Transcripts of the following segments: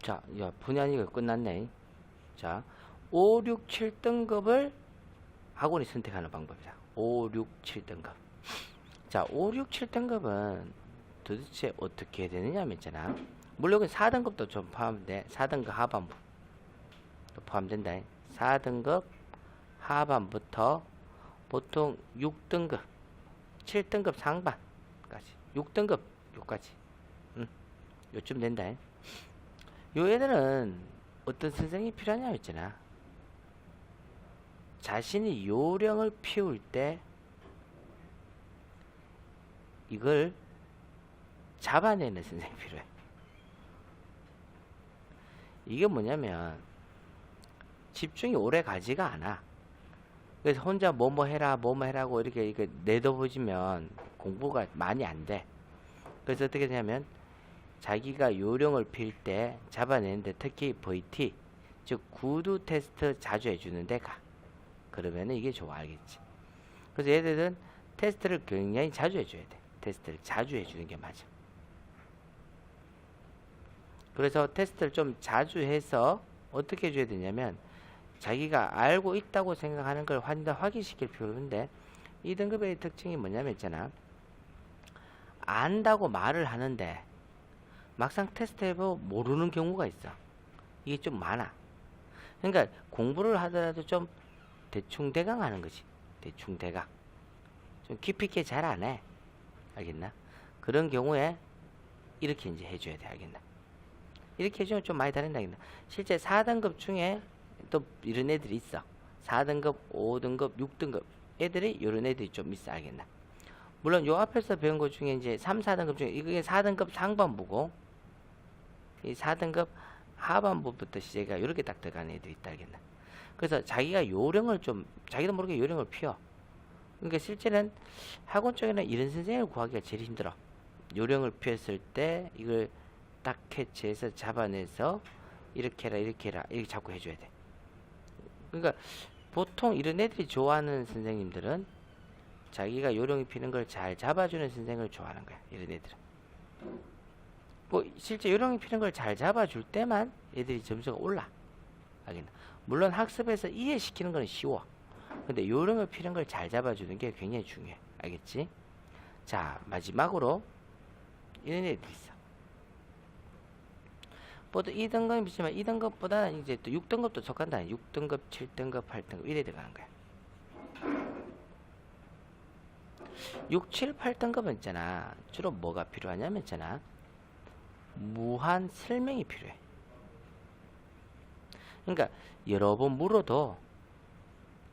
자, 야, 분야니가 끝났네. 자, 5, 6, 7등급을 학원이 선택하는 방법이다. 5, 6, 7등급. 자, 5, 6, 7등급은 도대체 어떻게 되느냐면 있잖아. 물론 4등급도 좀 포함돼. 4등급 하반부. 포함된다. 4등급 하반부터 보통 6등급, 7등급 상반까지. 6등급 요까지. 요쯤 된다. 요 애들은 어떤 선생님이 필요하냐 했잖아. 자신이 요령을 피울 때 이걸 잡아내는 선생님이 필요해. 이게 뭐냐면 집중이 오래 가지가 않아. 그래서 혼자 뭐뭐 해라 뭐뭐 해라고 이렇게 내둬보지면 공부가 많이 안 돼. 그래서 어떻게 되냐면 자기가 요령을 필 때 잡아내는데 특히 VT 즉 구두 테스트 자주 해주는 데가 그러면은 이게 좋아. 알겠지? 그래서 얘들은 테스트를 굉장히 자주 해줘야 돼. 테스트를 자주 해주는 게 맞아. 그래서 테스트를 좀 자주 해서 어떻게 해줘야 되냐면 자기가 알고 있다고 생각하는 걸 확인시킬 필요인데, 이 등급의 특징이 뭐냐면 있잖아. 안다고 말을 하는데 막상 테스트 해보면 모르는 경우가 있어. 이게 좀 많아. 그러니까 공부를 하더라도 좀 대충대강 하는 거지. 대충대강. 좀 깊이 있게 잘 안 해. 알겠나? 그런 경우에 이렇게 이제 해줘야 돼. 알겠나? 이렇게 해주면 좀 많이 다른다. 알겠나? 실제 4등급 중에 또 이런 애들이 있어. 4등급, 5등급, 6등급 애들이 이런 애들이 좀 있어. 알겠나? 물론 요 앞에서 배운 것 중에 이제 3, 4등급 중에 이게 4등급 상반부고 이 4등급 하반부부터 시제가 이렇게 딱 들어가는 애들이 있다. 알겠나? 그래서 자기가 요령을 좀 자기도 모르게 요령을 피워. 그러니까 실제는 학원 쪽에는 이런 선생님을 구하기가 제일 힘들어. 요령을 피웠을 때 이걸 딱 캐치해서 잡아내서 이렇게 해라 이렇게 해라 이렇게 자꾸 해줘야 돼. 그러니까 보통 이런 애들이 좋아하는 선생님들은 자기가 요령이 피는 걸 잘 잡아주는 선생을 좋아하는 거야. 이런 애들은 뭐 실제 요령이 피는 걸 잘 잡아줄 때만 애들이 점수가 올라. 알겠나? 물론 학습에서 이해시키는 건 쉬워. 근데 요령을 피는 걸 잘 잡아주는 게 굉장히 중요해. 알겠지? 자, 마지막으로 이런 애들이 있어. 보통 2등급이 있지만 2등급보다는 이제 또 6등급도 속한다. 6등급, 7등급, 8등급 이래 들어가는 거야. 6, 7, 8등급은 있잖아. 주로 뭐가 필요하냐면 있잖아. 무한 설명이 필요해. 그러니까 여러 번 물어도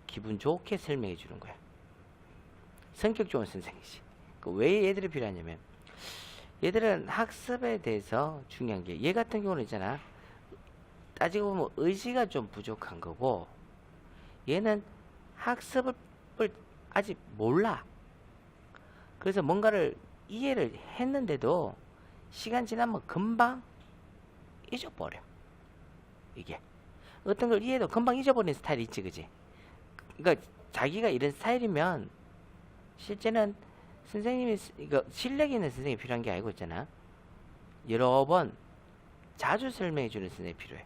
기분 좋게 설명해 주는 거야. 성격 좋은 선생이지. 왜 얘들이 필요하냐면 얘들은 학습에 대해서 중요한 게, 얘 같은 경우는 있잖아. 따지고 보면 의지가 좀 부족한 거고, 얘는 학습을 아직 몰라. 그래서 뭔가를 이해를 했는데도 시간 지나면 금방 잊어버려. 이게 어떤 걸 이해해도 금방 잊어버리는 스타일이 있지, 그지? 그러니까 자기가 이런 스타일이면 실제는 선생님이 이거 실력 있는 선생님이 필요한 게 아니고 있잖아. 여러 번 자주 설명해 주는 선생님이 필요해.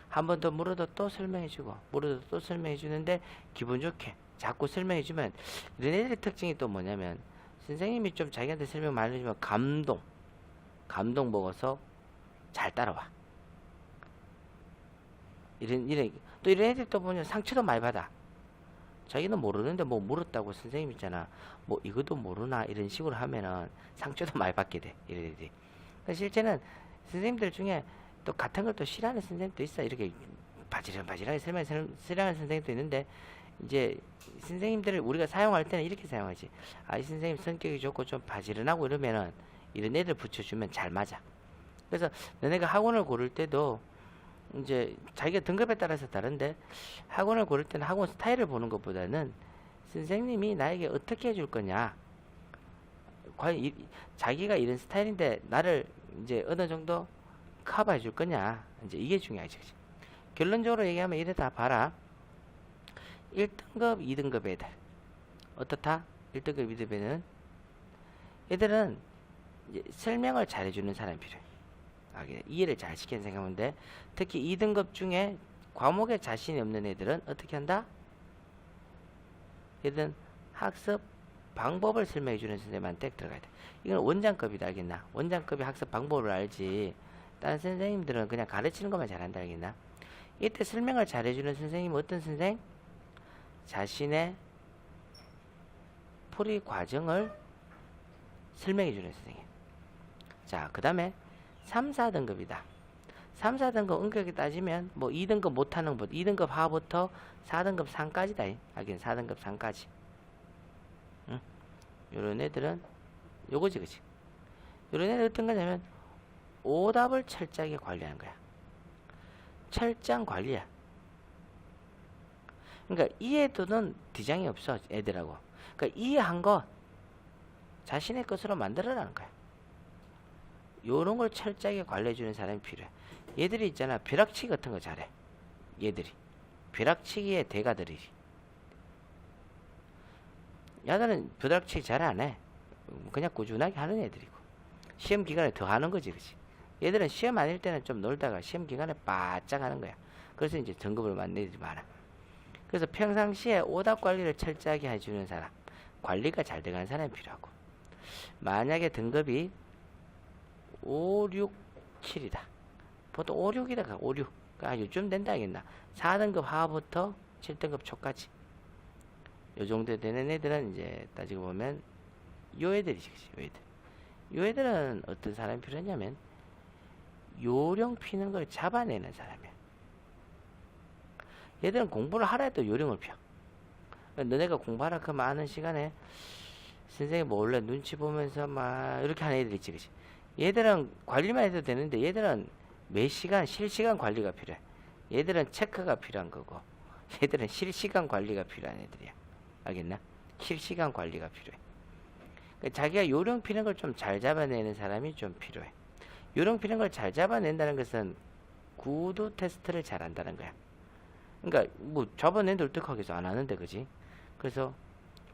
한 번 더 물어도 또 설명해 주고 물어도 또 설명해 주는데 기분 좋게 자꾸 설명해 주면, 이런 애들의 특징이 또 뭐냐면 선생님이 좀 자기한테 설명 많이 해주면 감동 먹어서 잘 따라와. 또 이런 애들 또 보면 상처도 많이 받아. 자기는 모르는데 뭐 물었다고 선생님 있잖아. 뭐 이것도 모르나 이런 식으로 하면은 상처도 많이 받게 돼. 이런 애들이. 실제는 선생님들 중에 또 같은 걸 또 싫어하는 선생님도 있어. 이렇게 바지런하게 설명하는 선생님도 있는데, 이제 선생님들을 우리가 사용할 때는 이렇게 사용하지. 아, 이 선생님 성격이 좋고 좀 바지런하고 이러면은 이런 애들 붙여주면 잘 맞아. 그래서 너네가 학원을 고를 때도 이제 자기가 등급에 따라서 다른데, 학원을 고를 때는 학원 스타일을 보는 것보다는 선생님이 나에게 어떻게 해줄 거냐, 과연 자기가 이런 스타일인데 나를 이제 어느 정도 커버해 줄 거냐, 이제 이게 중요하지. 그치? 결론적으로 얘기하면 이래다 봐라. 1등급 2등급 애들 어떻다? 1등급 2등급 애들은 이제 설명을 잘 해주는 사람이 필요해. 이해를 잘 시키는 생각하면 돼. 특히 2등급 중에 과목에 자신이 없는 애들은 어떻게 한다? 얘들은 학습 방법을 설명해 주는 선생님한테 들어가야 돼. 이건 원장급이다, 알겠나? 원장급이 학습 방법을 알지. 다른 선생님들은 그냥 가르치는 것만 잘한다, 알겠나? 이때 설명을 잘해주는 선생님은 어떤 선생? 자신의 풀이 과정을 설명해 주는 선생님. 자, 그 다음에 3, 4등급이다. 3, 4등급 엄격히 따지면 뭐 2등급 못하는 것, 2등급 하부터 4등급 상까지다. 하긴 4등급 상까지. 응? 요런 애들은 요거지, 그치? 요런 애들 어떤 거냐면 오답을 철저하게 관리하는 거야. 철저한 관리야. 그러니까 이해도는 뒤장이 없어, 애들하고. 그러니까 이해한 거 자신의 것으로 만들어라는 거야. 요런 걸 철저하게 관리해주는 사람이 필요해. 얘들이 있잖아, 벼락치기 같은 거 잘해. 얘들이 벼락치기의 대가들이. 야들은 벼락치기 잘 안 해. 그냥 꾸준하게 하는 애들이고, 시험 기간에 더 하는 거지, 그치? 얘들은 시험 아닐 때는 좀 놀다가 시험 기간에 바짝 하는 거야. 그래서 이제 등급을 맞는 애들이 많아. 그래서 평상시에 오답 관리를 철저하게 해주는 사람, 관리가 잘 돼가는 사람이 필요하고, 만약에 등급이 5, 6, 7이다. 보통 5, 6이다. 5, 6. 그러니까 요즘 된다 하겠나. 4등급 하부터 7등급 초까지. 요 정도 되는 애들은 이제 따지고 보면 요 애들이지, 그치? 요 애들. 요 애들은 어떤 사람이 필요하냐면 요령 피는 걸 잡아내는 사람이야. 얘들은 공부를 하라 해도 요령을 펴. 너네가 공부하라 그 많은 시간에 선생님 몰래 눈치 보면서 막 이렇게 하는 애들 있지, 그치? 얘들은 관리만 해도 되는데 얘들은 매 시간 실시간 관리가 필요해. 얘들은 체크가 필요한 거고, 얘들은 실시간 관리가 필요한 애들이야. 알겠나? 실시간 관리가 필요해. 그러니까 자기가 요령 피는 걸 좀 잘 잡아내는 사람이 좀 필요해. 요령 피는 걸 잘 잡아낸다는 것은 구두 테스트를 잘 한다는 거야. 그러니까 뭐 잡아낸데 어떡하겠어, 안 하는데, 그지? 그래서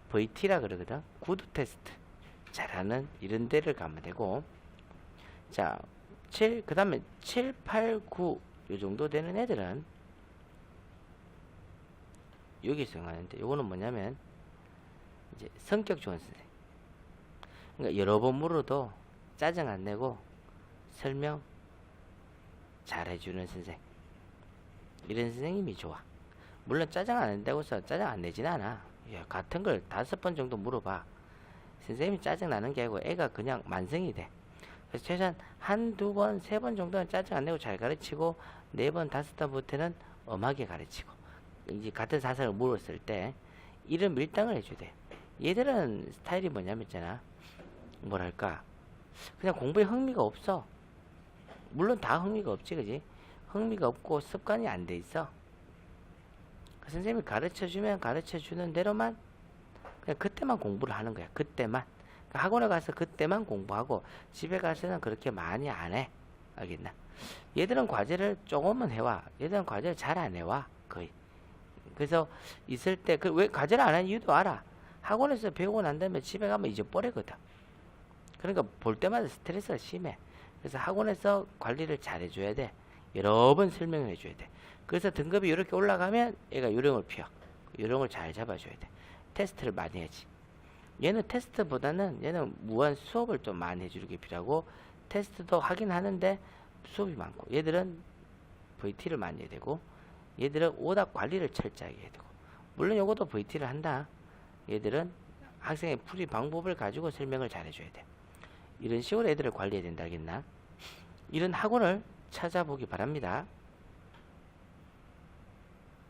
VT라 그러거든. 구두 테스트 잘하는 이런 데를 가면 되고, 자, 7, 그 다음에 7, 8, 9 요 정도 되는 애들은 여기서 하는데, 요거는 뭐냐면 이제 성격 좋은 선생. 그러니까 여러 번 물어도 짜증 안 내고 설명 잘 해주는 선생. 이런 선생님이 좋아. 물론 짜증 안 낸다고 해서 짜증 안 내진 않아. 야, 같은 걸 5번 정도 물어봐. 선생님이 짜증 나는 게 아니고 애가 그냥 만성이 돼. 그래서 최소한 1, 2번, 3번 정도는 짜증 안 내고 잘 가르치고, 4번, 5번부터는 엄하게 가르치고, 이제 같은 사설을 물었을 때 이런 밀당을 해줘야 돼. 얘들은 스타일이 뭐냐면 있잖아, 뭐랄까, 그냥 공부에 흥미가 없어. 물론 다 흥미가 없지, 그지? 흥미가 없고 습관이 안 돼 있어. 그 선생님이 가르쳐주면 가르쳐주는 대로만 그냥 그때만 공부를 하는 거야. 그때만. 그러니까 학원에 가서 그때만 공부하고 집에 가서는 그렇게 많이 안 해. 알겠나? 얘들은 과제를 조금은 해와. 얘들은 과제를 잘 안 해와, 거의. 그래서 있을 때 왜 과제를 안 하는 이유도 알아. 학원에서 배우고 난 다음에 집에 가면 잊어버리거든. 그러니까 볼 때마다 스트레스가 심해. 그래서 학원에서 관리를 잘 해줘야 돼. 여러 번 설명을 해줘야 돼. 그래서 등급이 이렇게 올라가면 얘가 요령을 피워. 요령을 잘 잡아줘야 돼. 테스트를 많이 해야지. 얘는 테스트보다는 얘는 무한 수업을 좀 많이 해주는 게 필요하고, 테스트도 하긴 하는데 수업이 많고, 얘들은 VT를 많이 해야 되고, 얘들은 오답 관리를 철저하게 해야 되고, 물론 요것도 VT를 한다. 얘들은 학생의 풀이 방법을 가지고 설명을 잘 해줘야 돼. 이런 식으로 애들을 관리해야 된다, 알겠나? 이런 학원을 찾아보기 바랍니다.